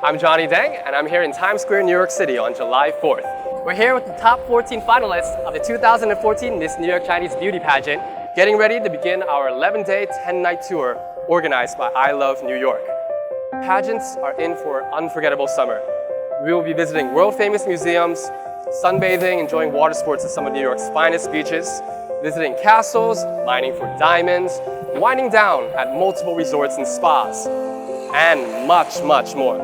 I'm Johnny Deng, and I'm here in Times Square, New York City on July 4th. We're here with the top 14 finalists of the 2014 Miss New York Chinese Beauty Pageant, getting ready to begin our 11-day, 10-night tour organized by I Love New York. Pageants are in for an unforgettable summer. We will be visiting world-famous museums, sunbathing, enjoying water sports at some of New York's finest beaches, visiting castles, mining for diamonds, winding down at multiple resorts and spas, and much, much more.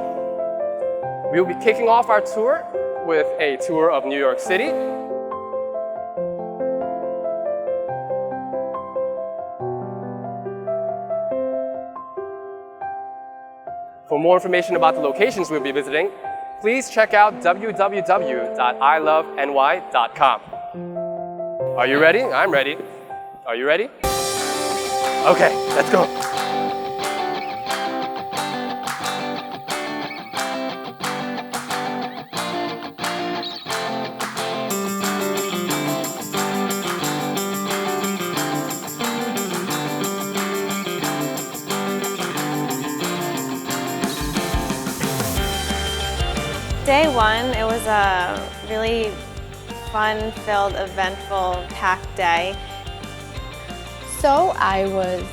We will be kicking off our tour with a tour of New York City. For more information about the locations we'll be visiting, please check out www.iloveny.com. Are you ready? I'm ready. Are you ready? Okay, let's go. Day one, it was a really fun-filled, eventful, packed day. So I was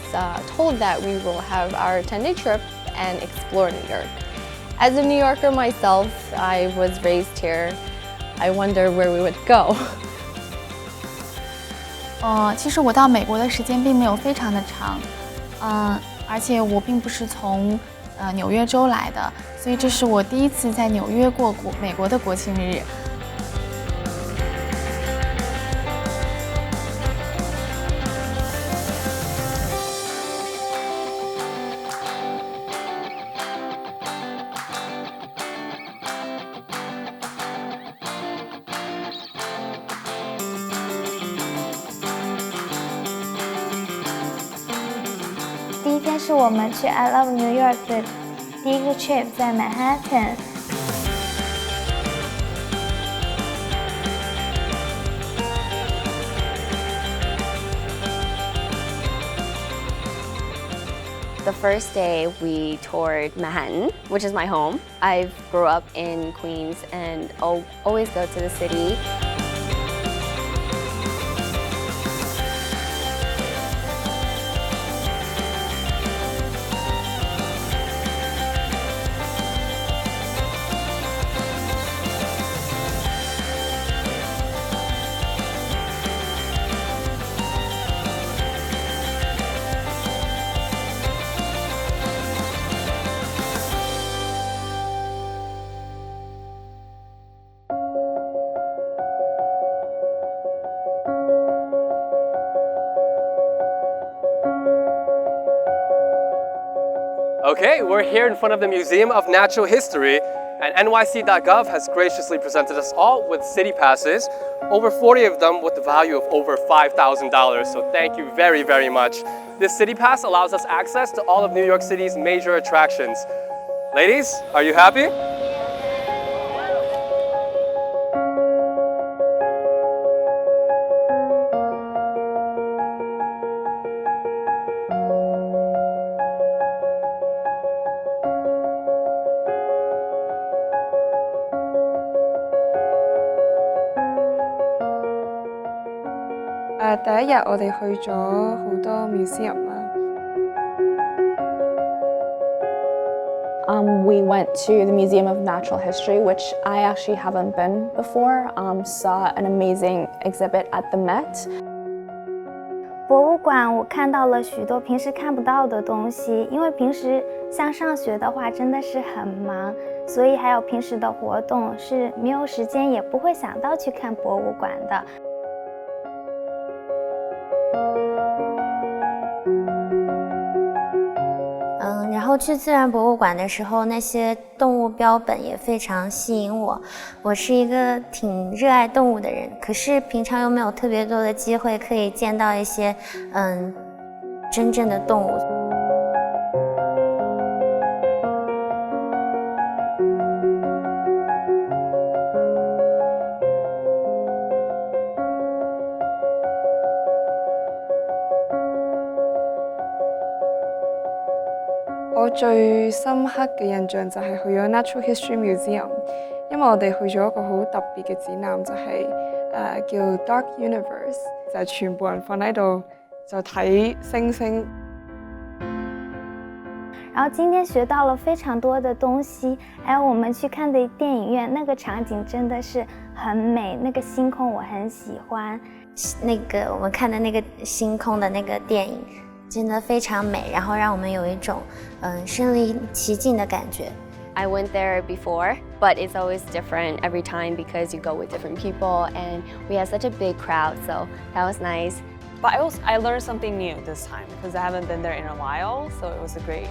told that we will have our 10-day trip and explore New York. As a New Yorker myself, I was raised here. I wonder where we would go. 其实我到美国的时间并没有非常的长，而且我并不是从纽约州来的，所以这是我第一次在纽约过美国的国庆日。第一天是我们去 I Love New York 的第一个 trip， 在 Manhattan。The first day we toured Manhattan, which is my home. I grew up in Queens and always go to the city. Okay, we're here in front of the Museum of Natural History, and NYC.gov has graciously presented us all with city passes, over 40 of them with the value of over $5,000, so thank you very, very much. This city pass allows us access to all of New York City's major attractions. Ladies, are you happy?第一日我哋去咗好多 museum 啦。We went to the Museum of Natural History, which I actually haven't been before. Saw an amazing exhibit at the Met. 博物馆我看到了许多平时看不到的东西，因为平时像上学的话真的是很忙，所以还有平时的活动是没有时间也不会想到去看博物馆的。然后去自然博物馆的时候，那些动物标本也非常吸引我。我是一个挺热爱动物的人，可是平常又没有特别多的机会可以见到一些真正的动物。我我最深刻嘅印象就係去咗 Natural History Museum， 因為我哋去咗一個好特別嘅展覽，就係叫 Dark Universe， 就係全部人瞓喺度就睇星星。然后今天学到了非常多的东西，还有我们去看的电影院，那个场景真的是很美，那个星空我很喜欢。那个我们看的那个星空的那个电影真的非常美，然后让我们有一种身临其境的感觉。I went there before, but it's always different every time because you go with different people and we had such a big crowd, so that was nice. But I learned something new this time because I haven't been there in a while, so it was great.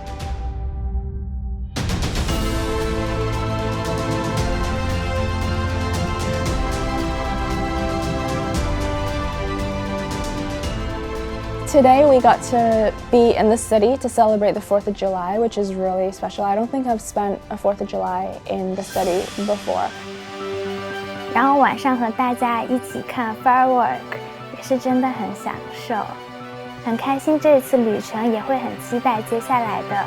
Today we got to be in the city to celebrate the 4th of July, which is really special. I don't think I've spent a 4th of July in the city before. 然后晚上和大家一起看 firework， 也是真的很享受，很开心这次旅程，也会很期待接下来的。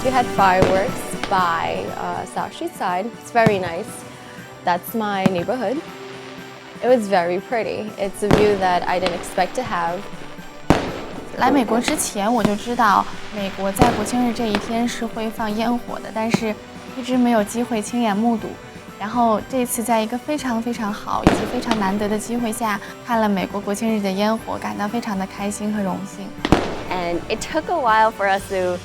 We had fireworks by South Street side. It's very nice. That's my neighborhood. It was very pretty. It's a view that I didn't expect to have. 来美国之前我就知道美国在国庆日这一天是会放烟火的，但是一直没有机会亲眼目睹。然后这次在一个非常非常好以及非常难得的机会下，看了美国国庆日的烟火，感到非常的开心和荣幸。And it took a while for us to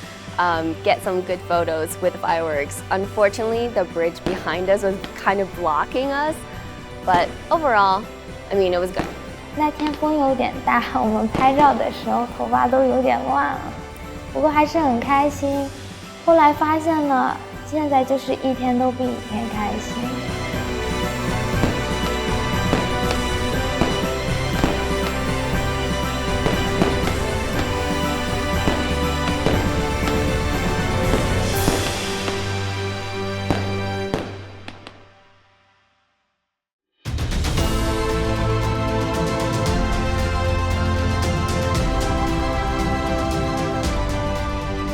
get some good photos with fireworks. Unfortunately, the bridge behind us was kind of blocking us, but overall, I mean, it was good. 那天风有点大，我们拍照的时候头发都有点乱了，不过还是很开心。后来发现呢，现在就是一天都比一天开心。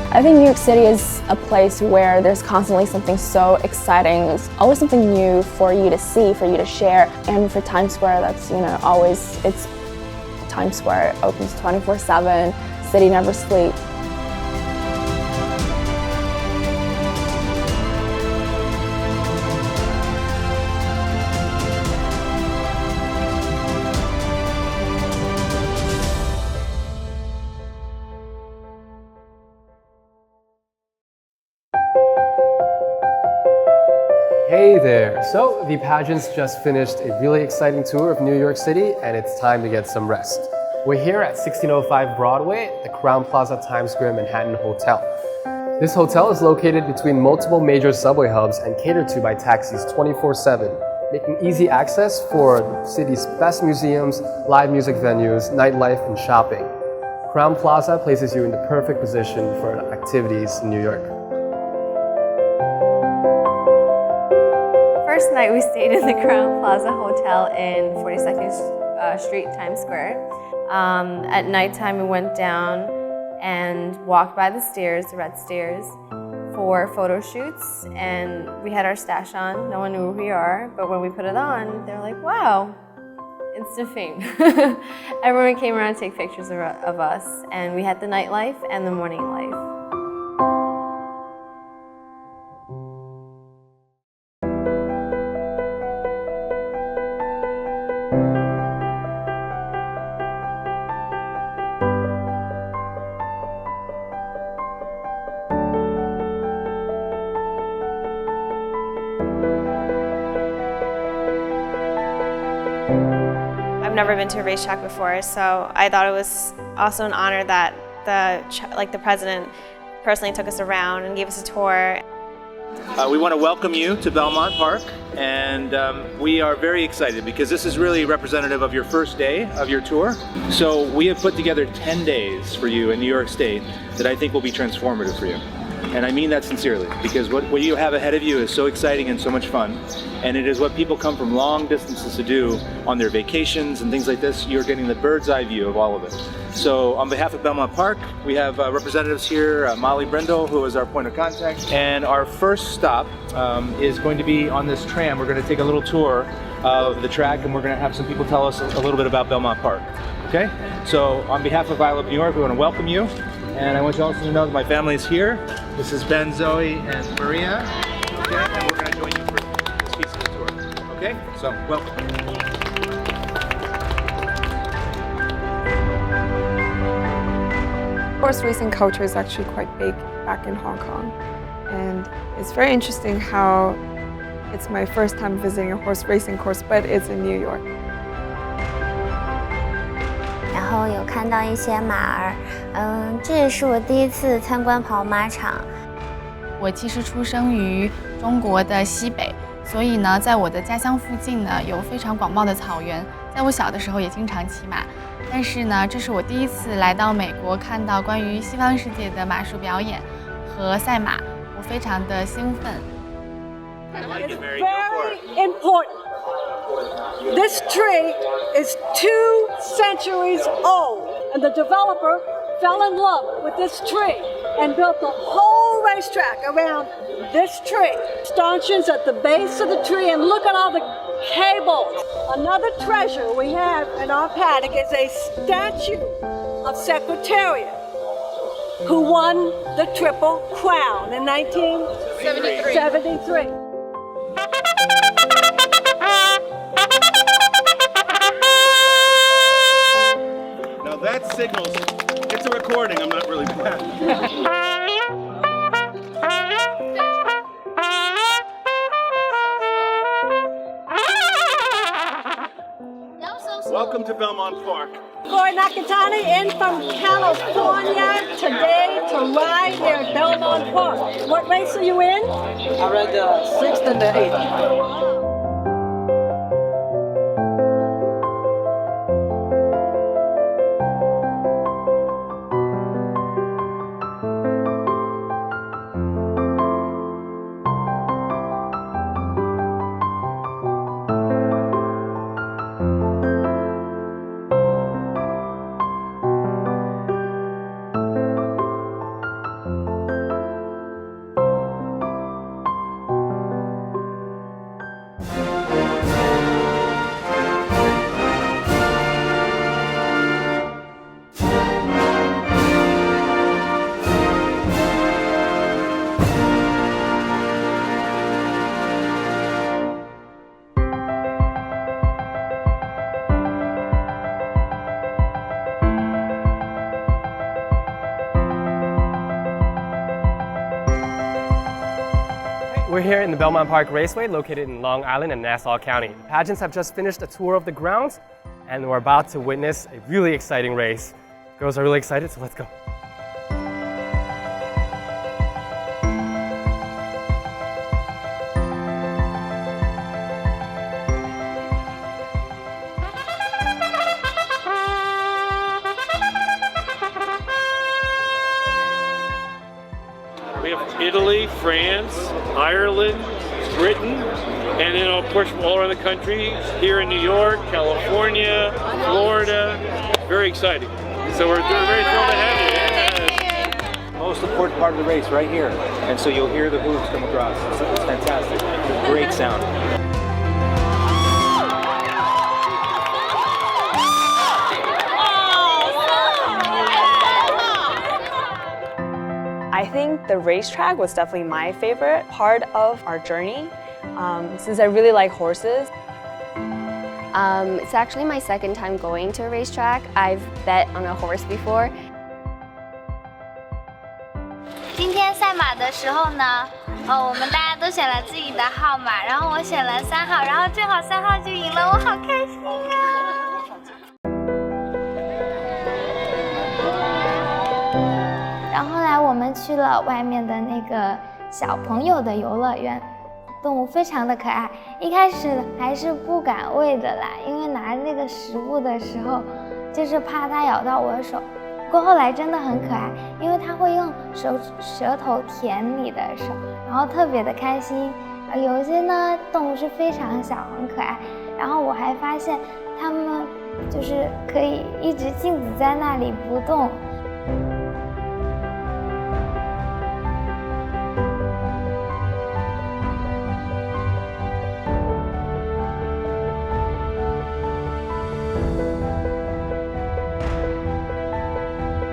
I think New York City is a place where there's constantly something so exciting. There's always something new for you to see, for you to share. And for Times Square, that's, always, it's Times Square opens 24/7, city never sleeps. Hey there! So, the pageants just finished a really exciting tour of New York City, and it's time to get some rest. We're here at 1605 Broadway, the Crowne Plaza Times Square Manhattan Hotel. This hotel is located between multiple major subway hubs and catered to by taxis 24/7, making easy access for the city's best museums, live music venues, nightlife, and shopping. Crowne Plaza places you in the perfect position for activities in New York. First night we stayed in the Crowne Plaza Hotel in 42nd Street, Times Square. At nighttime we went down and walked by the stairs, the red stairs, for photo shoots, and we had our stash on. No one knew who we are, but when we put it on, they're like, wow, instant fame. Everyone came around to take pictures of us, and we had the nightlife and the morning life. I've never been to a racetrack before, so I thought it was also an honor that the president personally took us around and gave us a tour. We want to welcome you to Belmont Park, and we are very excited because this is really representative of your first day of your tour. So we have put together 10 days for you in New York State that I think will be transformative for you. And I mean that sincerely, because what you have ahead of you is so exciting and so much fun. And it is what people come from long distances to do on their vacations and things like this. You're getting the bird's eye view of all of it. So on behalf of Belmont Park, we have representatives here, Molly Brindle, who is our point of contact. And our first stop is going to be on this tram. We're going to take a little tour of the track, and we're going to have some people tell us a little bit about Belmont Park. Okay? So on behalf of Violet New York, we want to welcome you. And I want you also to know that my family is here. This is Ben, Zoe, and Maria. Okay? And we're going to join you for this piece of the tour. Okay? So, welcome. Horse racing culture is actually quite big back in Hong Kong. And it's very interesting how it's my first time visiting a horse racing course, but it's in New York. 然后有看到一些马儿，这也是我第一次参观跑马场。我其实出生于中国的西北，所以呢，在我的家乡附近呢，有非常广袤的草原。在我小的时候也经常骑马，但是呢，这是我第一次来到美国，看到关于西方世界的马术表演和赛马，我非常的兴奋。It's very important. This tree is 2 centuries old, and the developer fell in love with this tree and built the whole racetrack around this tree. Stanchions at the base of the tree, and look at all the cables. Another treasure we have in our paddock is a statue of Secretariat, who won the Triple Crown in 1973. Now that signals, it's a recording, I'm not really mad. Welcome to Belmont Park. Corey Nakatani in from California today to ride here at Belmont Park. What race are you in? I read the 6th and the 8th. We're here in the Belmont Park Raceway, located in Long Island and Nassau County. The pageants have just finished a tour of the grounds, and we're about to witness a really exciting race. Girls are really excited, so let's go. We have Italy, France, Ireland, Britain, and then of course from all around the country, here in New York, California, Florida. Very exciting. So we're very thrilled to have you. Yes. Most important part of the race right here. And so you'll hear the hooves come across. It's fantastic. Great sound. I think the racetrack was definitely my favorite part of our journey, since I really like horses. It's actually my second time going to a racetrack. I've bet on a horse before. 今天赛马的时候呢，我们大家都选了自己的号码，然后我选了3号，然后正好3号就赢了，我好开心啊！然后后来我们去了外面的那个小朋友的游乐园，动物非常的可爱。一开始还是不敢喂的啦，因为拿那个食物的时候，就是怕它咬到我的手。不过后来真的很可爱，因为它会用舌头舔你的手，然后特别的开心。有一些呢动物是非常小，很可爱。然后我还发现它们就是可以一直静止在那里不动。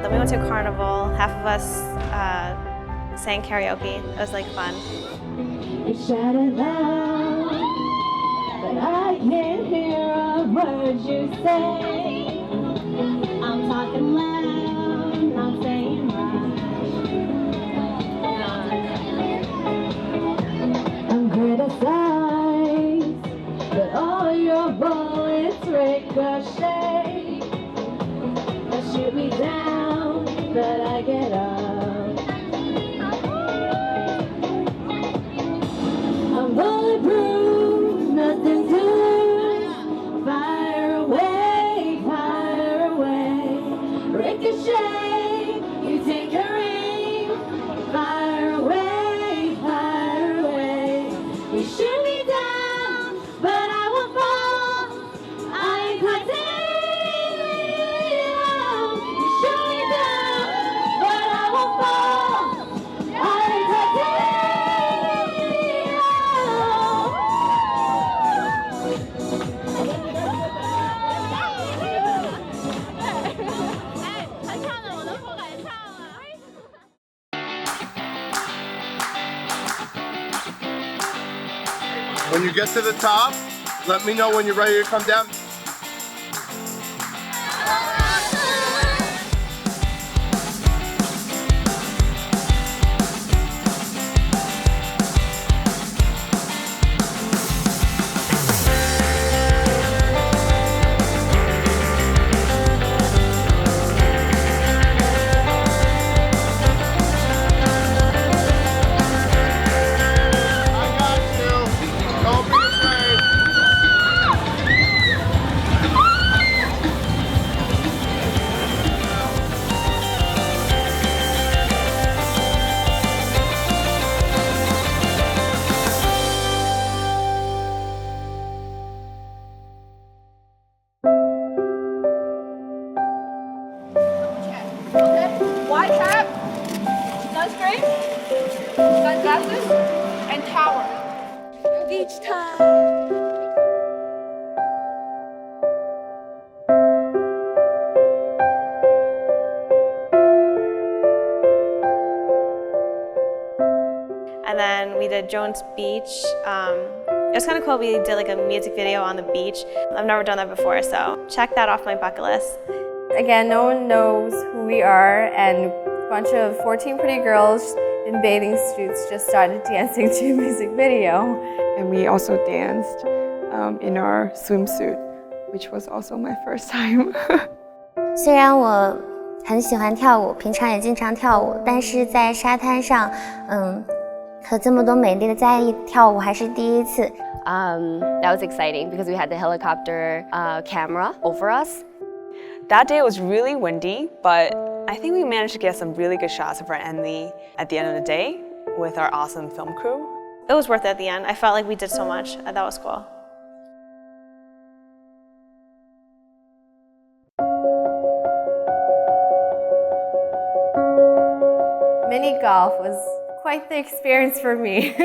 Then we went to a carnival. Half of us sang karaoke. It was like fun. You shout it loud, but I can't hear a word you say. I'm talking loud, not saying loud. I'm criticized, but all your bullets ricochet. They shoot me down, but I get up. I'm bulletproof, nothing to lose. Fire away, ricochet. You take a aim. Fire away. You shoot me down, but I won't fall. I ain't quite taking down. You shoot me down, but I won't fall. I ain't quite taking down. When you get to the top, let me know when you're ready to come down. White cap, sunscreen, sunglasses, and towel. Beach time. And then we did Jones Beach. It was kind of cool. We did like a music video on the beach. I've never done that before, so check that off my bucket list. Again, no one knows who we are, and a bunch of 14 pretty girls in bathing suits just started dancing to a music video. And we also danced in our swimsuit, which was also my first time. 虽然我很喜欢跳舞，平常也经常跳舞，但是在沙滩上，和这么多美丽的在一起跳舞还是第一次。That was exciting because we had the helicopter camera over us. That day was really windy, but I think we managed to get some really good shots of our Enly at the end of the day with our awesome film crew. It was worth it at the end. I felt like we did so much. That was cool. Mini golf was quite the experience for me.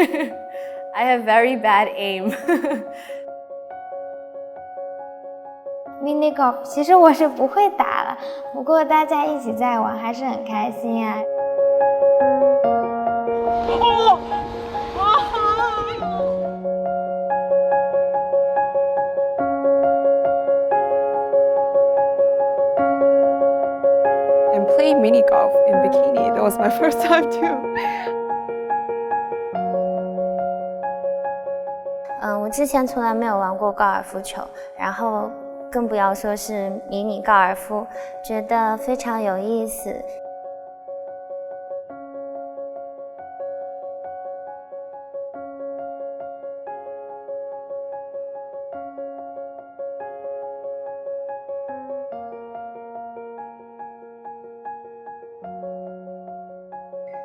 I have very bad aim. Mini golf 其实我是不会打了，不过大家一起在玩还是很开心啊。And play mini golf in bikini. That was my first time too. 我之前从来没有玩过高尔夫球，然后更不要说是迷你高尔夫，觉得非常有意思。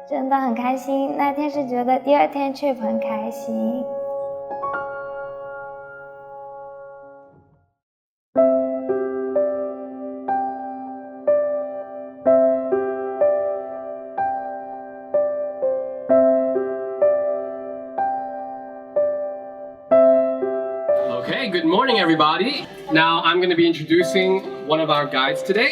真的很开心。那天是觉得第二天 trip 很开心。Okay, good morning everybody. Now I'm going to be introducing one of our guides today.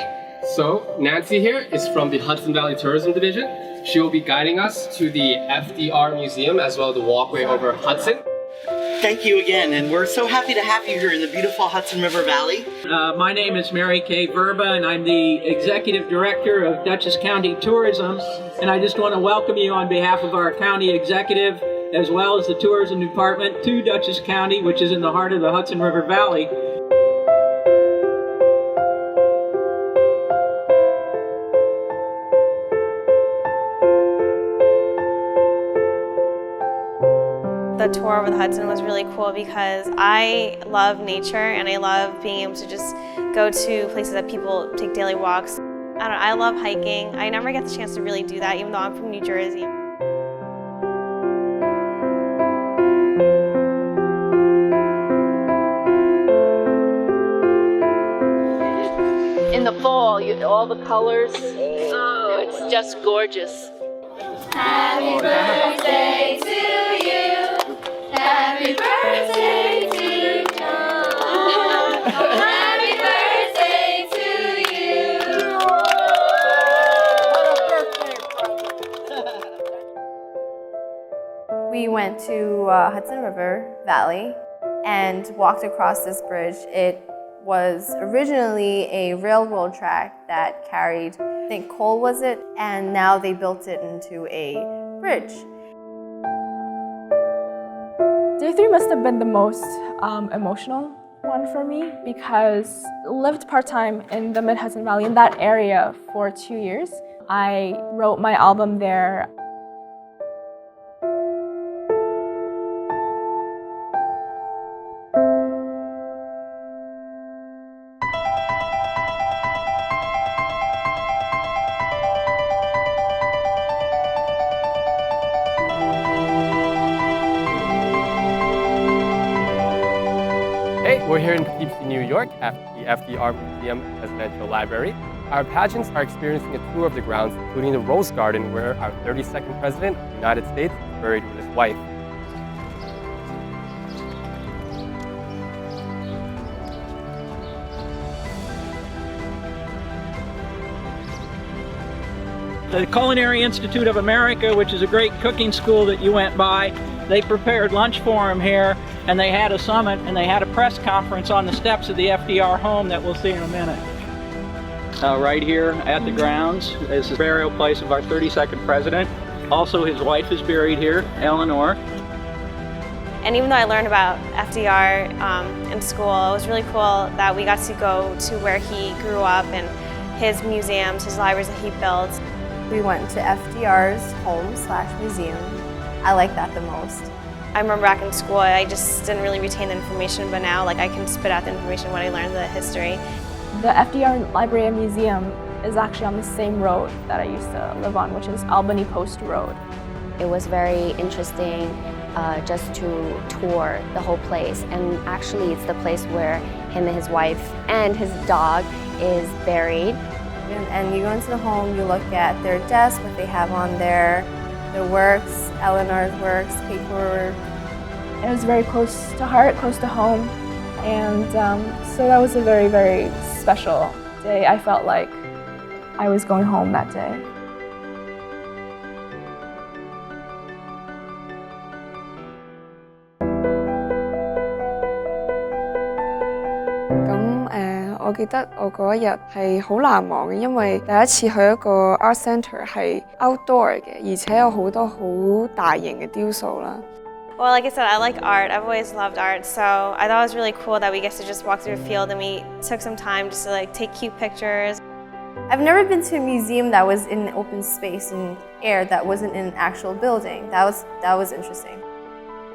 So Nancy here is from the Hudson Valley Tourism Division. She will be guiding us to the FDR Museum as well as the walkway over Hudson. Thank you again, and we're so happy to have you here in the beautiful Hudson River Valley. My name is Mary Kay Verba, and I'm the Executive Director of Dutchess County Tourism. And I just want to welcome you on behalf of our county executive, as well as the tourism department, to Dutchess County, which is in the heart of the Hudson River Valley. The tour over the Hudson was really cool because I love nature and I love being able to just go to places that people take daily walks. I love hiking. I never get the chance to really do that, even though I'm from New Jersey. In the fall, all the colors, oh, it's just gorgeous. Happy birthday to you. Happy birthday to you. Happy birthday to you. We went to Hudson River Valley and walked across this bridge. It was originally a railroad track that carried, I think, coal was it, and now they built it into a bridge. Day 3 must have been the most emotional one for me because I lived part-time in the Mid-Hudson Valley in that area for 2 years. I wrote my album there. Hey, we're here in Poughkeepsie, New York at the FDR Museum Presidential Library. Our pageants are experiencing a tour of the grounds, including the Rose Garden, where our 32nd President of the United States is buried with his wife. The Culinary Institute of America, which is a great cooking school that you went by, they prepared lunch for him here, and they had a summit, and they had a press conference on the steps of the FDR home that we'll see in a minute. Right here at the grounds is the burial place of our 32nd president. Also, his wife is buried here, Eleanor. And even though I learned about FDR in school, it was really cool that we got to go to where he grew up and his museums, his libraries that he built. We went to FDR's home/museum. I like that the most. I remember back in school, I just didn't really retain the information, but now I can spit out the information when I learned the history. The FDR Library and Museum is actually on the same road that I used to live on, which is Albany Post Road. It was very interesting just to tour the whole place, and actually it's the place where him and his wife and his dog is buried. And you go into the home, you look at their desk, what they have on there, their works, Eleanor's works, paperwork. It was very close to heart, close to home, and so that was a very, very special day. I felt like I was going home that day.我記得我嗰一日係好難忘嘅，因為第一次去一個 art centre 係 outdoor 嘅，而且有好多好大型嘅雕塑啦。Well, like I said, I like art. I've always loved art, so I thought it was really cool that we get to just walk through a field and we took some time just to take cute pictures. I've never been to a museum that was in open space and air that wasn't in an actual building. That was interesting.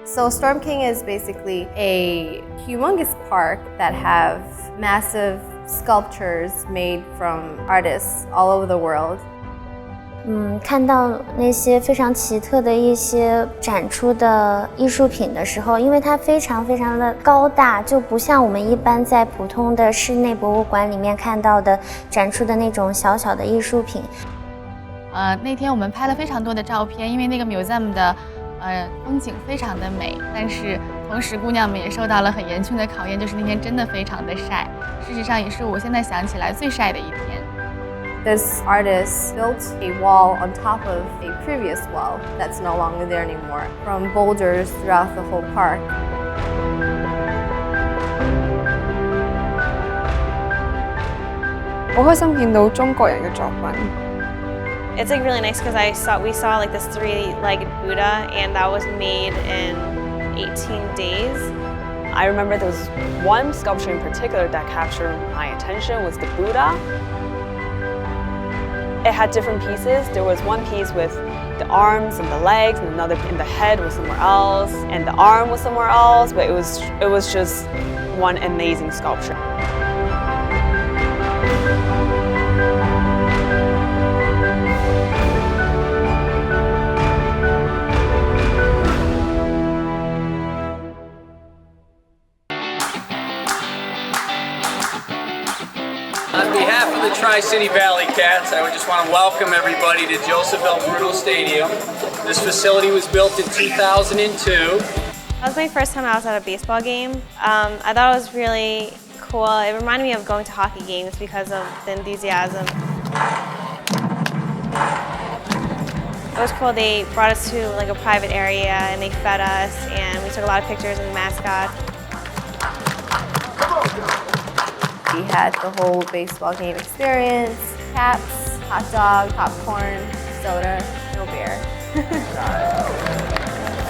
So Storm King is basically a humongous park that have massive sculptures made from artists all over the world. 看到那些非常奇特的一些展出的艺术品的时候，因为它非常非常的高大，就不像我们一般在普通的室内博物馆里面看到的展出的那种小小的艺术品。那天我们拍了非常多的照片，因为那个 museum 的风景非常的美，但是同时姑娘们也受到了很严峻的考验，就是那天真的非常的晒，事实上也是我现在想起来最晒的一天。This artist built a wall on top of a previous wall that's no longer there anymore, from boulders throughout the whole park. 好開心見到中國人嘅作品。It's like really nice because we saw like this 3-legged Buddha, and that was made in 18 days. I remember there was one sculpture in particular that captured my attention was the Buddha. It had different pieces. There was one piece with the arms and the legs, and another, and the head was somewhere else, and the arm was somewhere else, but it was just one amazing sculpture. On behalf of the Tri-City Valley Cats, I would just want to welcome everybody to Joseph L. Bruno Stadium. This facility was built in 2002. That was my first time I was at a baseball game. I thought it was really cool. It reminded me of going to hockey games because of the enthusiasm. It was cool. They brought us to like a private area and they fed us, and we took a lot of pictures of the mascot. We had the whole baseball game experience, caps, hot dog, popcorn, soda, no beer.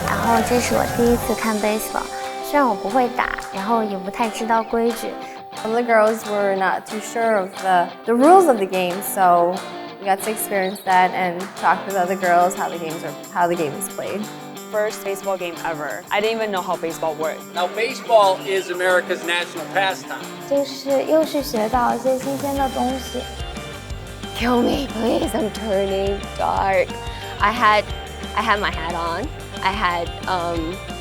然后这是我第一次看 baseball， 虽然我不会打，然后也不太知道规矩。Some of the girls were not too sure of the rules of the game, so we got to experience that and talk with other girls how the game is played. First baseball game ever. I didn't even know how baseball worked. Now, baseball is America's national pastime. 就是又是学到一些新鲜的东西。Kill me, please. I'm turning dark. I had my hat on. I had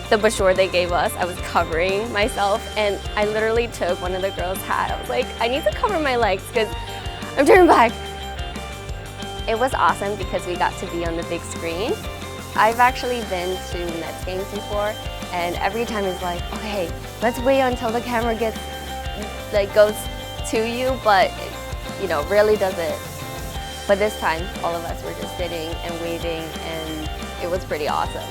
the brochure they gave us. I was covering myself, and I literally took one of the girls' hat. I was like, I need to cover my legs because I'm turning black. It was awesome because we got to be on the big screen. I've actually been to Mets games before, and every time it's like, okay, let's wait until the camera goes to you, but rarely does it. But this time, all of us were just sitting and waving, and it was pretty awesome.